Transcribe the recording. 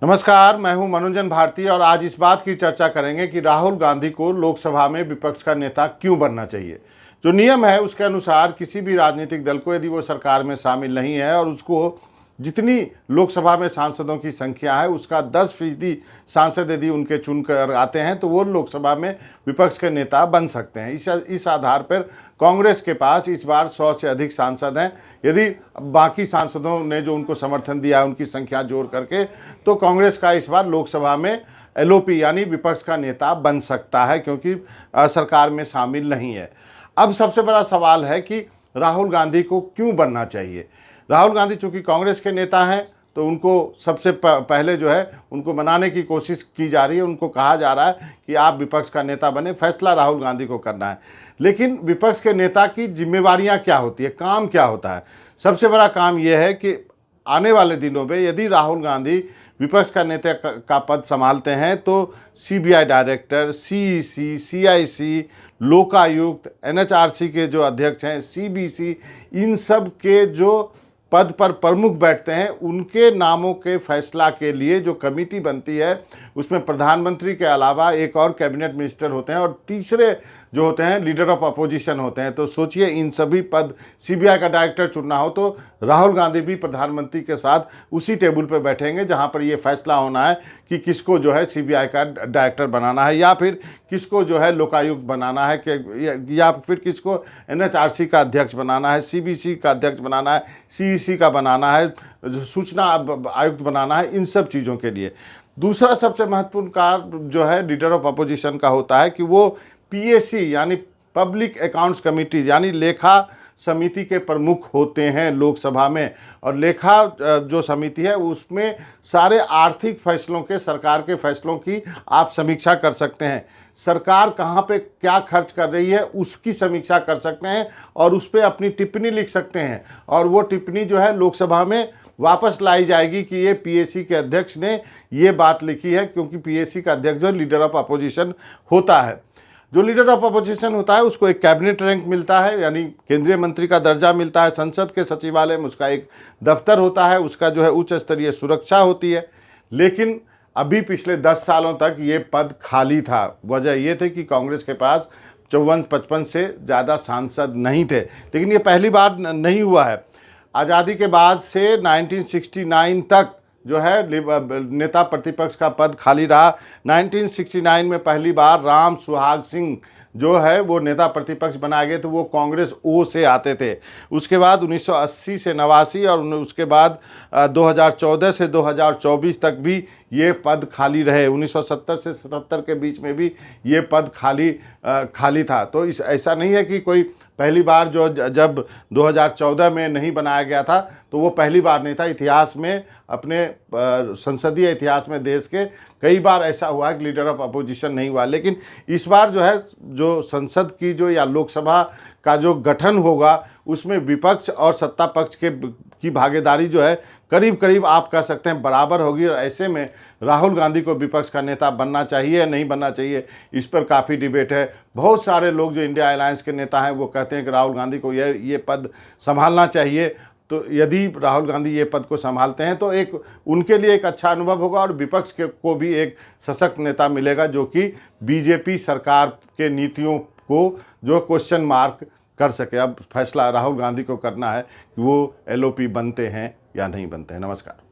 नमस्कार, मैं हूं मनोजन भारती और आज इस बात की चर्चा करेंगे कि राहुल गांधी को लोकसभा में विपक्ष का नेता क्यों बनना चाहिए। जो नियम है उसके अनुसार किसी भी राजनीतिक दल को, यदि वो सरकार में शामिल नहीं है और उसको जितनी लोकसभा में सांसदों की संख्या है उसका 10% सांसद यदि उनके चुनकर आते हैं तो वो लोकसभा में विपक्ष के नेता बन सकते हैं। इस आधार पर कांग्रेस के पास इस बार 100 से अधिक सांसद हैं। यदि बाकी सांसदों ने जो उनको समर्थन दिया है उनकी संख्या जोड़ करके, तो कांग्रेस का इस बार लोकसभा में एलओपी यानी विपक्ष का नेता बन सकता है, क्योंकि सरकार में शामिल नहीं है। अब सबसे बड़ा सवाल है कि राहुल गांधी को क्यों बनना चाहिए। राहुल गांधी चूंकि कांग्रेस के नेता हैं तो उनको सबसे पहले जो है उनको बनाने की कोशिश की जा रही है। उनको कहा जा रहा है कि आप विपक्ष का नेता बने, फैसला राहुल गांधी को करना है। लेकिन विपक्ष के नेता की जिम्मेवारियां क्या होती है, काम क्या होता है। सबसे बड़ा काम यह है कि आने वाले दिनों में यदि राहुल गांधी विपक्ष का नेता का पद संभालते हैं तो CBI director, CEC, CIC, Lokayukta, NHRC के जो अध्यक्ष हैं, सीबीसी, इन सब के जो पद पर प्रमुख बैठते हैं उनके नामों के फैसला के लिए जो कमेटी बनती है उसमें प्रधानमंत्री के अलावा एक और कैबिनेट मिनिस्टर होते हैं और तीसरे जो होते हैं लीडर ऑफ अपोजिशन होते हैं। तो सोचिए, इन सभी पद, सीबीआई का डायरेक्टर चुनना हो तो राहुल गांधी भी प्रधानमंत्री के साथ उसी टेबल पर बैठेंगे जहां पर ये फैसला होना है कि किसको जो है सीबीआई का डायरेक्टर बनाना है या फिर किसको जो है लोकायुक्त बनाना है या फिर किसको एनएचआरसी का अध्यक्ष बनाना है, सीबीसी का अध्यक्ष बनाना है, सीईसी का बनाना है, सूचना आयुक्त बनाना है, इन सब चीज़ों के लिए। दूसरा सबसे महत्वपूर्ण कार्य जो है लीडर ऑफ अपोजिशन का होता है कि वो पीएसी यानी पब्लिक अकाउंट्स कमेटी यानी लेखा समिति के प्रमुख होते हैं लोकसभा में। और लेखा जो समिति है उसमें सारे आर्थिक फैसलों के, सरकार के फैसलों की आप समीक्षा कर सकते हैं। सरकार कहाँ पे क्या खर्च कर रही है उसकी समीक्षा कर सकते हैं और उस पर अपनी टिप्पणी लिख सकते हैं और वो टिप्पणी जो है लोकसभा में वापस लाई जाएगी कि ये पीएसी के अध्यक्ष ने ये बात लिखी है, क्योंकि पीएसी का अध्यक्ष जो लीडर ऑफ अपोजिशन होता है। जो लीडर ऑफ अपोजिशन होता है उसको एक कैबिनेट रैंक मिलता है, यानी केंद्रीय मंत्री का दर्जा मिलता है। संसद के सचिवालय में उसका एक दफ्तर होता है, उसका जो है उच्च स्तरीय सुरक्षा होती है। लेकिन अभी पिछले 10 सालों तक ये पद खाली था। वजह ये थी कि कांग्रेस के पास 54-55 से ज़्यादा सांसद नहीं थे। लेकिन ये पहली बार नहीं हुआ है। आज़ादी के बाद से 1969 तक जो है नेता प्रतिपक्ष का पद खाली रहा। 1969 में पहली बार राम सुहाग सिंह जो है वो नेता प्रतिपक्ष बनाए गए, तो वो कांग्रेस ओ से आते थे। उसके बाद 1980 से 89 और उसके बाद 2014 से 2024 तक भी ये पद खाली रहे। 1970 से 77 के बीच में भी ये पद खाली था। तो ऐसा नहीं है कि कोई पहली बार जब 2014 में नहीं बनाया गया था तो वो पहली बार नहीं था। इतिहास में, अपने संसदीय इतिहास में देश के कई बार ऐसा हुआ है कि लीडर ऑफ अपोजिशन नहीं हुआ। लेकिन इस बार जो है जो संसद की जो या लोकसभा का जो गठन होगा उसमें विपक्ष और सत्ता पक्ष की भागीदारी जो है करीब करीब आप कह सकते हैं बराबर होगी। और ऐसे में राहुल गांधी को विपक्ष का नेता बनना चाहिए या नहीं बनना चाहिए, इस पर काफ़ी डिबेट है। बहुत सारे लोग जो इंडिया अलायंस के नेता हैं वो कहते हैं कि राहुल गांधी को ये पद संभालना चाहिए। तो यदि राहुल गांधी ये पद को संभालते हैं तो एक उनके लिए एक अच्छा अनुभव होगा और विपक्ष को भी एक सशक्त नेता मिलेगा जो कि बीजेपी सरकार के नीतियों को जो क्वेश्चन मार्क कर सके। अब फैसला राहुल गांधी को करना है कि वो एलओपी बनते हैं या नहीं बनते हैं। नमस्कार।